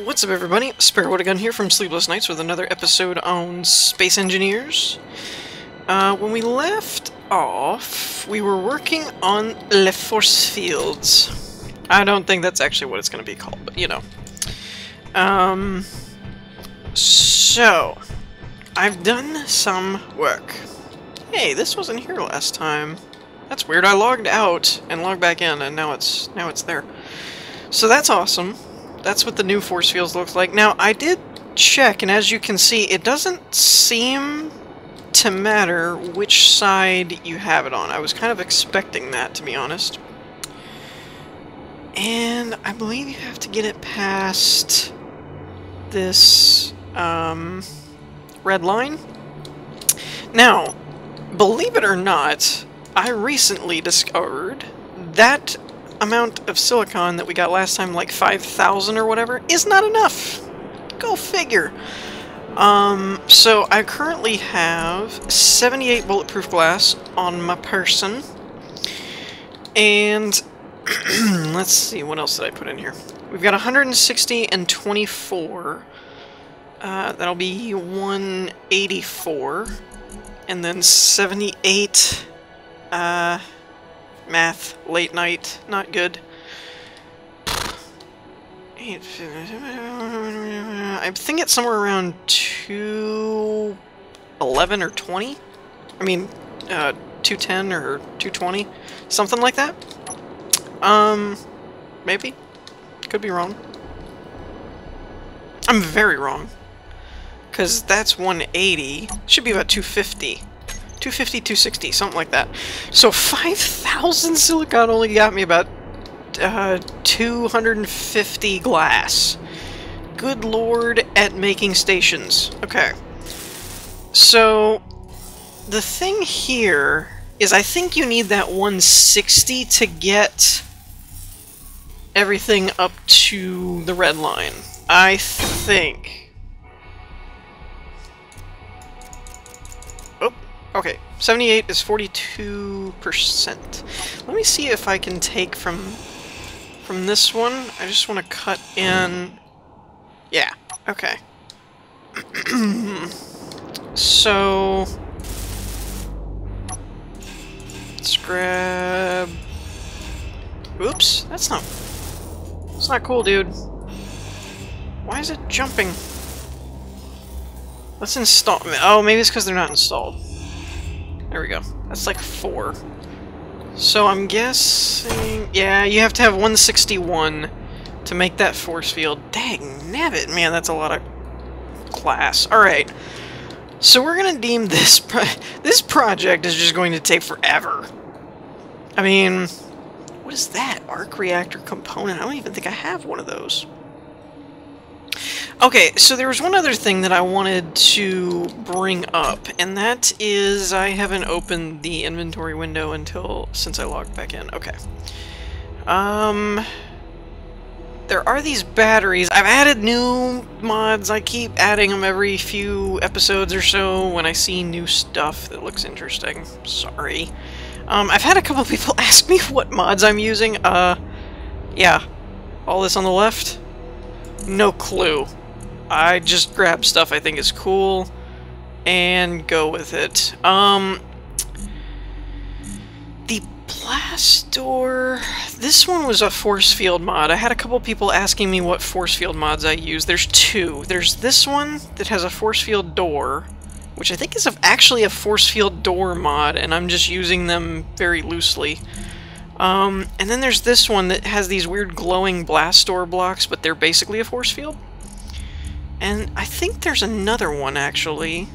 What's up, everybody? Gun here from Sleepless Nights with another episode on Space Engineers. When we left off, we were working on Le Forcefields. I don't think that's actually what it's going to be called, but you know. So, I've done some work. Hey, this wasn't here last time. That's weird. I logged out and logged back in, and now it's there. So that's awesome. That's what the new force fields looks like. Now, I did check, and as you can see, it doesn't seem to matter which side you have it on. I was kind of expecting that, to be honest. And I believe you have to get it past this red line. Now, believe it or not, I recently discovered that amount of silicon that we got last time, like 5,000 or whatever, is not enough. Go figure. So I currently have 78 bulletproof glass on my person. And let's see, what else did I put in here? We've got 160 and 24. That'll be 184. And then 78, math, late night, not good. I think it's somewhere around 211 or 20. I mean, 210 or 220, something like that. Maybe. Could be wrong. I'm very wrong. Because that's 180. Should be about 250. 250, 260, something like that. So 5,000 silicon only got me about 250 glass. Good lord at making stations. Okay. So the thing here is I think you need that 160 to get everything up to the red line. I think. Okay, 78 is 42%. Let me see if I can take from this one. I just want to cut in. Yeah, okay. So let's grab. Oops, that's not cool, dude. Why is it jumping? Let's install. Oh, maybe it's because they're not installed. There we go. That's like 4. So I'm guessing... Yeah, you have to have 161 to make that force field. Dang nabbit, man, that's a lot of class. Alright. So we're gonna deem this... this project is just going to take forever. I mean... What is that? Arc reactor component? I don't even think I have one of those. Okay, so there was one other thing that I wanted to bring up, and that is I haven't opened the inventory window since I logged back in. Okay. There are these batteries. I've added new mods. I keep adding them every few episodes or so when I see new stuff that looks interesting. Sorry. I've had a couple people ask me what mods I'm using. Yeah. All this on the left? No clue. I just grab stuff I think is cool and go with it. The blast door, this one was a force field mod. I had a couple people asking me what force field mods I use. There's 2. There's this one that has a force field door, which I think is actually a force field door mod, and I'm just using them very loosely. And then there's this one that has these weird glowing blast door blocks, but they're basically a force field. And I think there's another one, actually,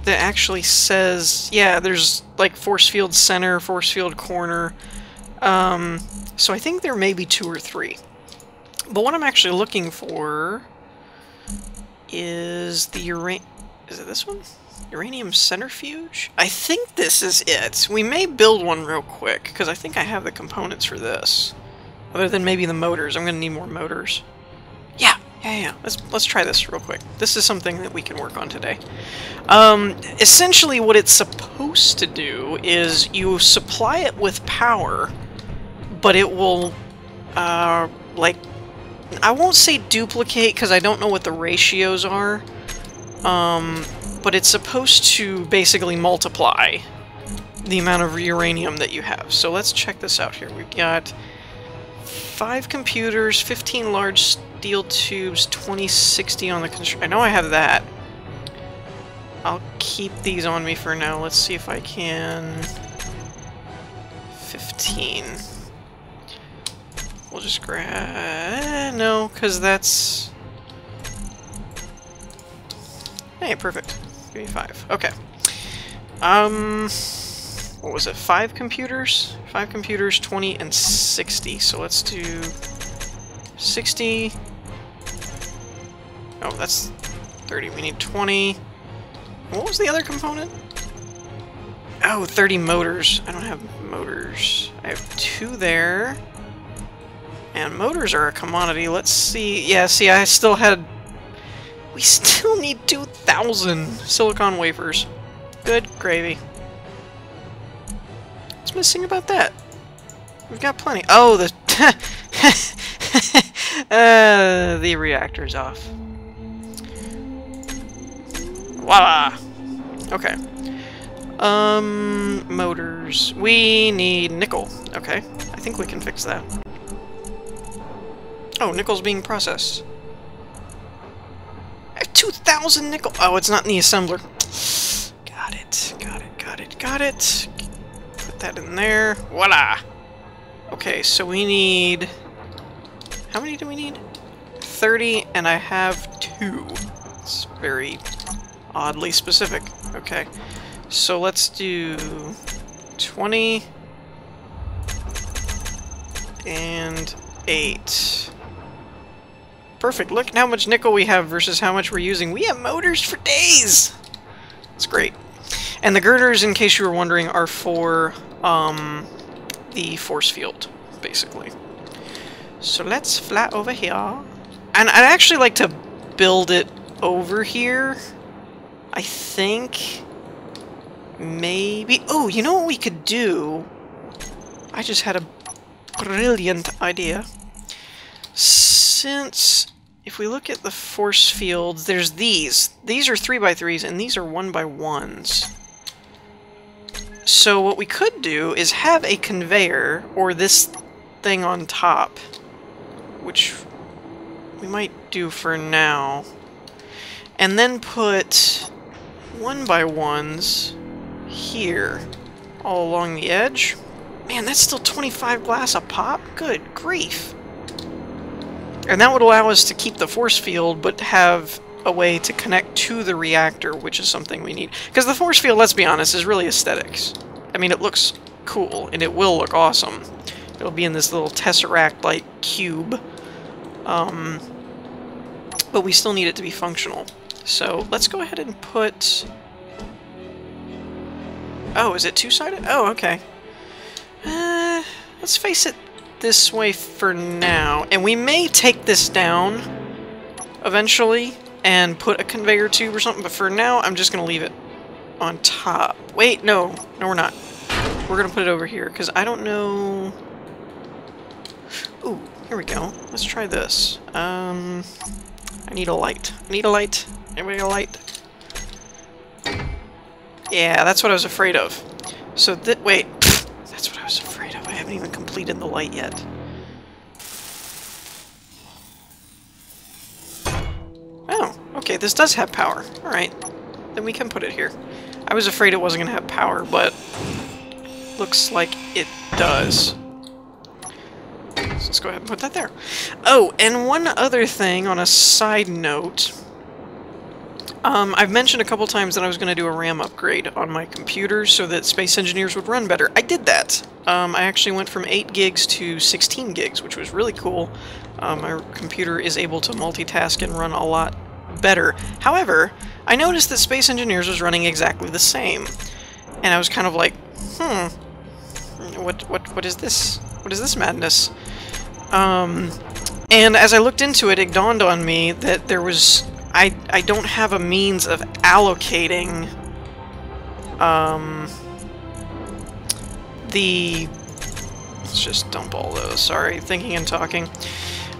that actually says, yeah, there's, like, force field center, force field corner. So I think there may be 2 or 3. But what I'm actually looking for is the Is it this one? Uranium centrifuge? I think this is it. We may build one real quick, because I think I have the components for this. Other than maybe the motors. I'm going to need more motors. Yeah. Let's try this real quick. This is something that we can work on today. Essentially what it's supposed to do is you supply it with power, but it will, like, I won't say duplicate because I don't know what the ratios are, but it's supposed to basically multiply the amount of uranium that you have. So let's check this out here. We've got 5 computers, 15 large steel tubes, 2060 on the I know I have that. I'll keep these on me for now. Let's see if I can... 15. We'll just grab... no, because that's... Hey, perfect. Give me 5. Okay. What was it? 5 computers? 5 computers, 20 and 60. So let's do 60. Oh, that's 30. We need 20. What was the other component? Oh, 30 motors. I don't have motors. I have 2 there. And motors are a commodity. Let's see. Yeah, see, I still had... We still need 2,000 silicon wafers. Good gravy. What's missing about that? We've got plenty. Oh, the... the reactor's off. Voila! Okay. Motors. We need nickel. Okay. I think we can fix that. Oh, nickel's being processed. I have 2,000 nickel. Oh, it's not in the assembler. Got it. Got it. Got it. Got it. Put that in there. Voila! Okay, so we need... How many do we need? 30, and I have 2. It's very oddly specific. Okay. So let's do 20 and 8. Perfect. Look how much nickel we have versus how much we're using. We have motors for days! It's great. And the girders, in case you were wondering, are for the force field, basically. So let's fly over here. And I'd actually like to build it over here. I think... maybe... Oh, you know what we could do? I just had a brilliant idea. Since... if we look at the force fields, there's these. These are 3x3s, and these are 1x1s. So what we could do is have a conveyor, or this thing on top, which we might do for now, and then put 1x1s here, all along the edge. Man, that's still 25 glass a pop? Good grief. And that would allow us to keep the force field, but have a way to connect to the reactor, which is something we need. Because the force field, let's be honest, is really aesthetics. I mean, it looks cool, and it will look awesome. It'll be in this little tesseract-like cube. But we still need it to be functional. So, let's go ahead and put... Oh, is it two-sided? Oh, okay. Let's face it this way for now. And we may take this down eventually and put a conveyor tube or something, but for now I'm just going to leave it on top. Wait, no. No, we're not. We're going to put it over here, because I don't know... Ooh, here we go. Let's try this. I need a light. I need a light. Anybody got a light? Yeah, that's what I was afraid of. So wait. That's what I was afraid of. I haven't even completed the light yet. Oh, okay, this does have power. Alright. Then we can put it here. I was afraid it wasn't going to have power, but looks like it does. So let's go ahead and put that there. Oh, and one other thing on a side note. I've mentioned a couple times that I was going to do a RAM upgrade on my computer so that Space Engineers would run better. I did that. I actually went from 8 gigs to 16 gigs, which was really cool. My computer is able to multitask and run a lot better. However, I noticed that Space Engineers was running exactly the same. And I was kind of like, what is this? What is this madness? And as I looked into it, it dawned on me that there was... I don't have a means of allocating let's just dump all those, sorry, thinking and talking.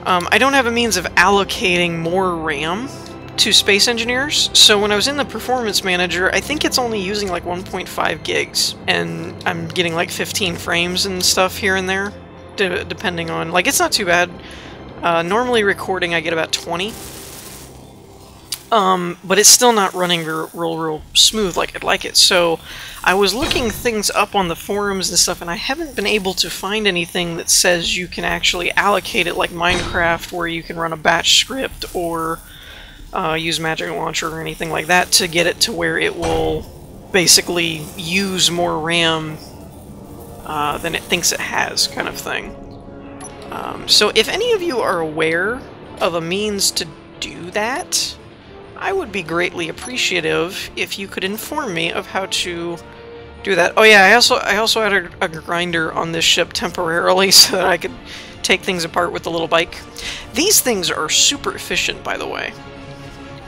I don't have a means of allocating more RAM to Space Engineers, so when I was in the Performance Manager, I think it's only using like 1.5 gigs, and I'm getting like 15 frames and stuff here and there, depending on... Like, it's not too bad. Normally recording I get about 20. But it's still not running real smooth like I'd like it. So I was looking things up on the forums and stuff, and I haven't been able to find anything that says you can actually allocate it like Minecraft, where you can run a batch script or use Magic Launcher or anything like that to get it to where it will basically use more RAM than it thinks it has, kind of thing. So if any of you are aware of a means to do that, I would be greatly appreciative if you could inform me of how to do that. Oh yeah, I also had a grinder on this ship temporarily so that I could take things apart with the little bike. These things are super efficient, by the way.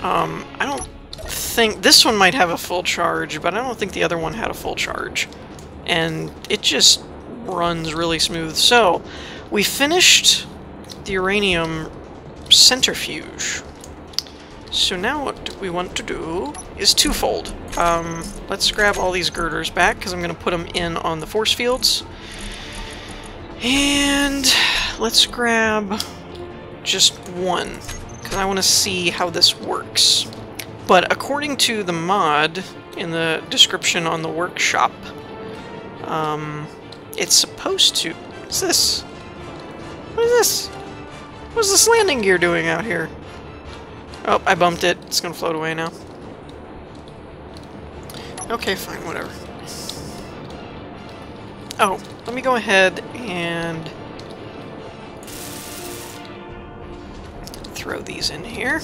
I don't think... This one might have a full charge, but I don't think the other one had a full charge. And it just runs really smooth. So, we finished the uranium centrifuge. So now what we want to do is twofold. Let's grab all these girders back, because I'm going to put them in on the force fields. And let's grab just one, because I want to see how this works. But according to the mod in the description on the workshop, it's supposed to... What's this? What is this? What's this landing gear doing out here? Oh, I bumped it. It's gonna float away now. Okay, fine, whatever. Oh, let me go ahead and throw these in here.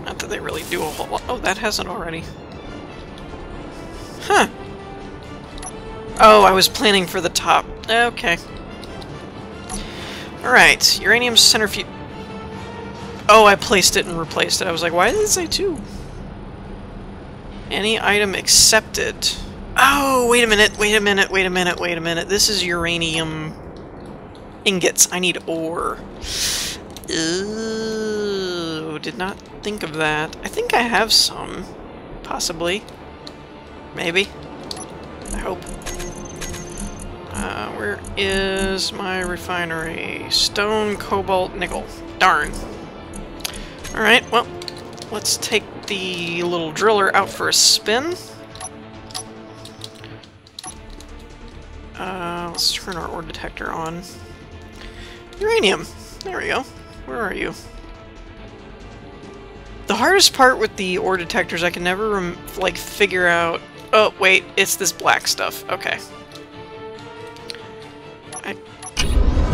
Not that they really do a whole lot. Oh, that hasn't already. Huh. Oh, I was planning for the top. Okay. Alright, uranium centrifuge. Oh, I placed it and replaced it. I was like, why did it say 2? Any item accepted. Oh, wait a minute, wait a minute, wait a minute, wait a minute. This is uranium ingots. I need ore. Ooh, did not think of that. I think I have some. Possibly. Maybe. I hope. Where is my refinery? Stone, cobalt, nickel. Darn. Alright, well, let's take the little driller out for a spin. Let's turn our ore detector on. Uranium! There we go. Where are you? The hardest part with the ore detectors, I can never, like, figure out... Oh, wait, it's this black stuff. Okay. I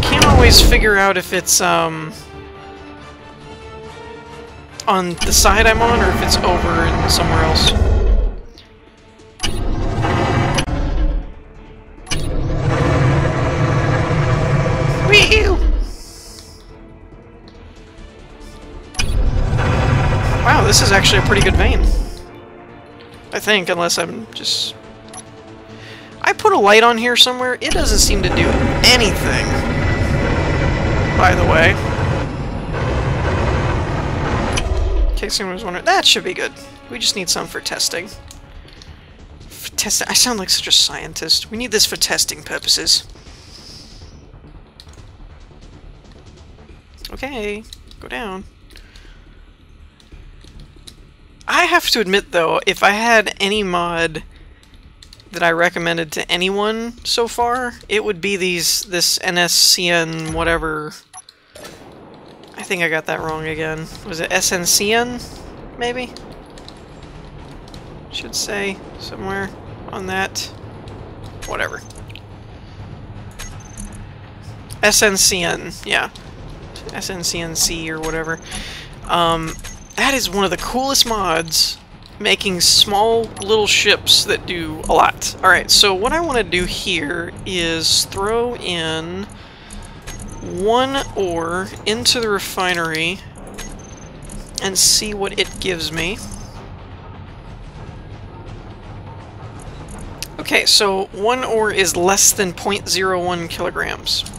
can't always figure out if it's, on the side I'm on, or if it's over in somewhere else. Whee-ew! Wow, this is actually a pretty good vein. I think, unless I'm just... I put a light on here somewhere. It doesn't seem to do anything, by the way. In case anyone was wondering, that should be good. We just need some for testing. For testing, I sound like such a scientist. We need this for testing purposes. Okay, go down. I have to admit, though, if I had any mod that I recommended to anyone so far, it would be this NSCN whatever. I think I got that wrong again. Was it SNCN? Maybe? Should say somewhere on that. Whatever. SNCN, yeah. SNCNC or whatever. That is one of the coolest mods, making small little ships that do a lot. Alright, so what I want to do here is throw in one ore into the refinery and see what it gives me. Okay, so one ore is less than 0.01 kilograms.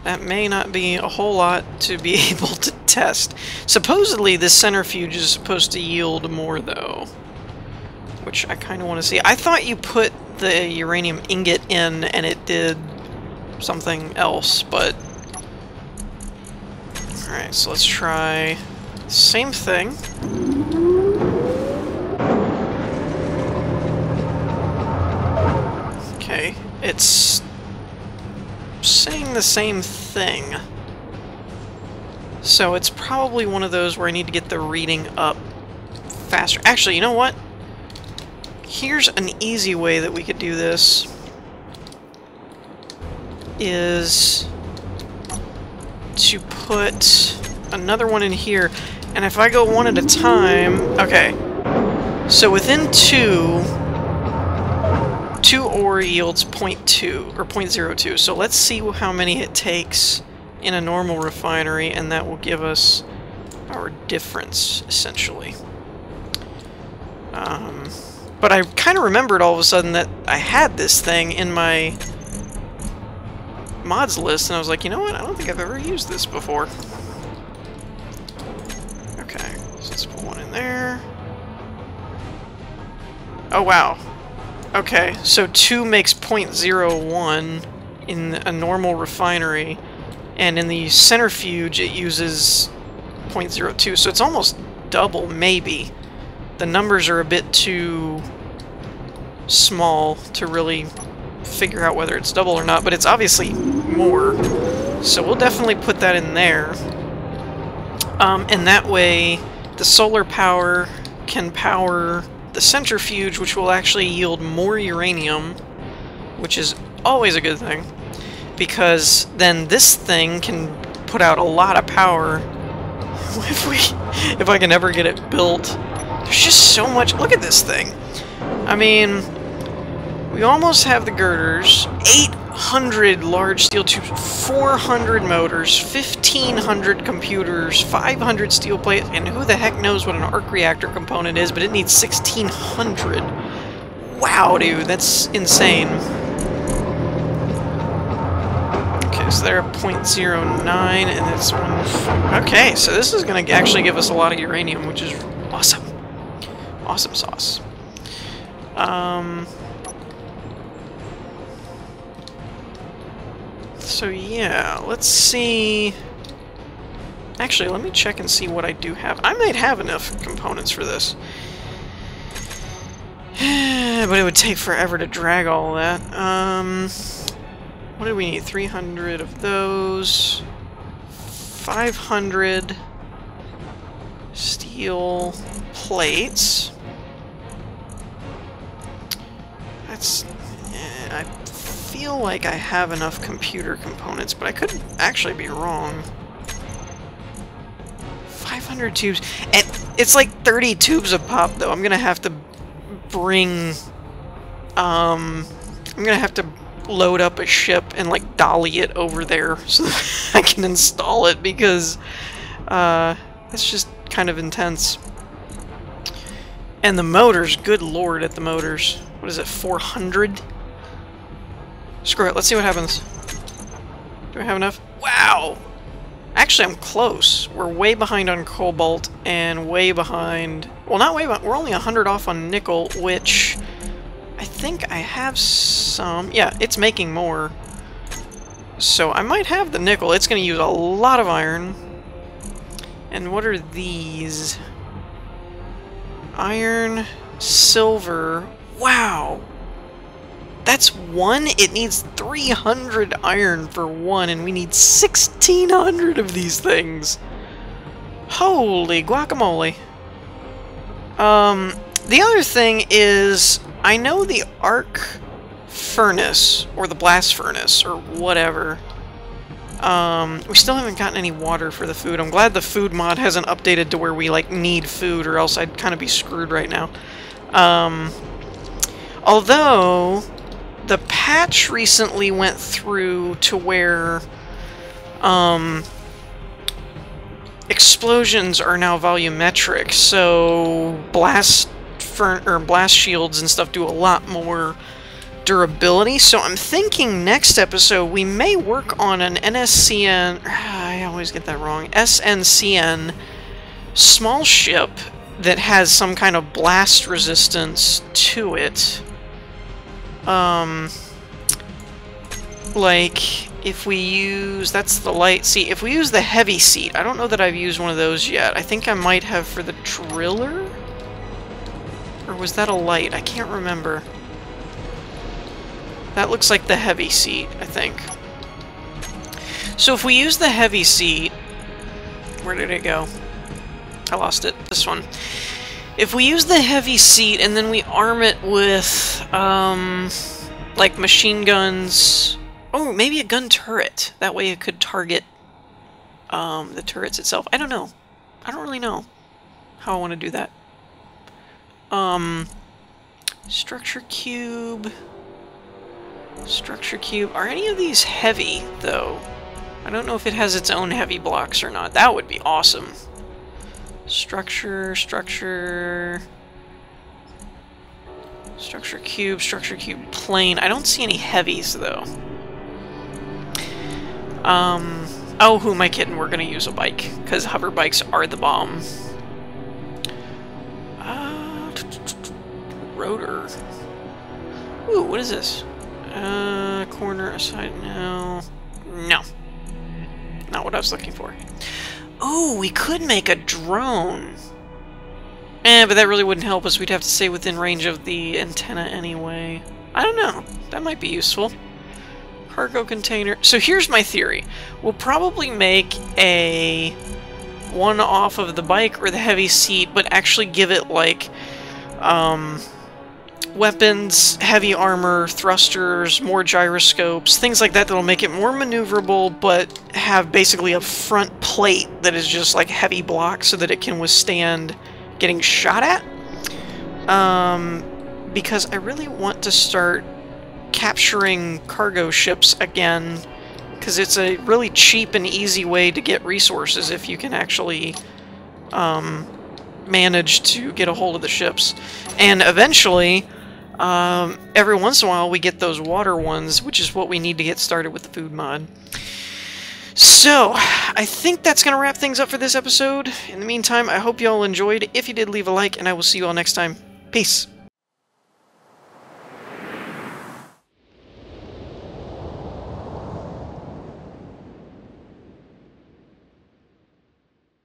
That may not be a whole lot to be able to test. Supposedly this centrifuge is supposed to yield more though, which I kind of want to see. I thought you put the uranium ingot in and it did something else, but... Alright, so let's try the same thing. Okay, it's saying the same thing. So it's probably one of those where I need to get the reading up faster. Actually, you know what? Here's an easy way that we could do this. Is to put another one in here, and if I go one at a time... Okay, so within two ore yields 0.2 or 0.02. So let's see how many it takes in a normal refinery, and that will give us our difference, essentially. But I kind of remembered all of a sudden that I had this thing in my mods list, and I was like, you know what? I don't think I've ever used this before. Okay, so let's put one in there. Oh, wow. Okay, so 2 makes 0.01 in a normal refinery, and in the centrifuge it uses 0.02, so it's almost double, maybe. The numbers are a bit too small to really figure out whether it's double or not, but it's obviously more, so we'll definitely put that in there. And that way the solar power can power the centrifuge, which will actually yield more uranium, which is always a good thing, because then this thing can put out a lot of power if I can ever get it built. There's just so much. Look at this thing. I mean, we almost have the girders, 800 large steel tubes, 400 motors, 1,500 computers, 500 steel plates, and who the heck knows what an arc reactor component is, but it needs 1,600. Wow, dude, that's insane. Okay, so they're at 0.09, and it's 1... Okay, so this is going to actually give us a lot of uranium, which is awesome. Awesome sauce. So yeah, let's see... Actually, let me check and see what I do have. I might have enough components for this. But it would take forever to drag all that. What do we need? 300 of those. 500 steel plates. That's... I feel like I have enough computer components, but I could actually be wrong. 500 tubes. And it's like 30 tubes a pop, though. I'm gonna have to bring... I'm gonna have to load up a ship and, like, dolly it over there so that I can install it, because it's just kind of intense. And the motors, good lord at the motors. What is it, 400? Screw it, let's see what happens. Do I have enough? Wow! Actually, I'm close. We're way behind on cobalt and way behind... Well, not way behind. We're only 100 off on nickel, which I think I have some... Yeah, it's making more. So I might have the nickel. It's going to use a lot of iron. And what are these? Iron, silver... Wow! That's one? It needs 300 iron for one, and we need 1,600 of these things! Holy guacamole! The other thing is, I know the arc furnace, or the blast furnace, or whatever. We still haven't gotten any water for the food. I'm glad the food mod hasn't updated to where we, like, need food, or else I'd kind of be screwed right now. Although, the patch recently went through to where explosions are now volumetric, so blast or blast shields and stuff do a lot more durability. So I'm thinking next episode we may work on an NSCN. I always get that wrong. SNCN small ship that has some kind of blast resistance to it. Like, if we use... That's the light seat. If we use the heavy seat, I don't know that I've used one of those yet. I think I might have for the driller? Or was that a light? I can't remember. That looks like the heavy seat, I think. So if we use the heavy seat... Where did it go? I lost it. This one. If we use the heavy seat and then we arm it with, like machine guns... Oh, maybe a gun turret. That way it could target the turrets itself. I don't know. I don't really know how I want to do that. Structure cube. Structure cube. Are any of these heavy, though? I don't know if it has its own heavy blocks or not. That would be awesome. Structure cube, plane. I don't see any heavies, though. Oh, who am I kidding? We're gonna use a bike, because hover bikes are the bomb. Rotor. Ooh, what is this? Corner, aside, no. No. Not what I was looking for. Oh, we could make a drone. But that really wouldn't help us. We'd have to stay within range of the antenna anyway. I don't know. That might be useful. Cargo container. So here's my theory. We'll probably make a one off of the bike or the heavy seat, but actually give it like weapons, heavy armor, thrusters, more gyroscopes, things like that that'll make it more maneuverable, but have basically a front plate that is just like heavy block so that it can withstand getting shot at. Because I really want to start capturing cargo ships again, because it's a really cheap and easy way to get resources if you can actually manage to get a hold of the ships. And eventually, every once in a while we get those water ones, which is what we need to get started with the food mod. So, I think that's going to wrap things up for this episode. In the meantime, I hope you all enjoyed. If you did, leave a like, and I will see you all next time. Peace!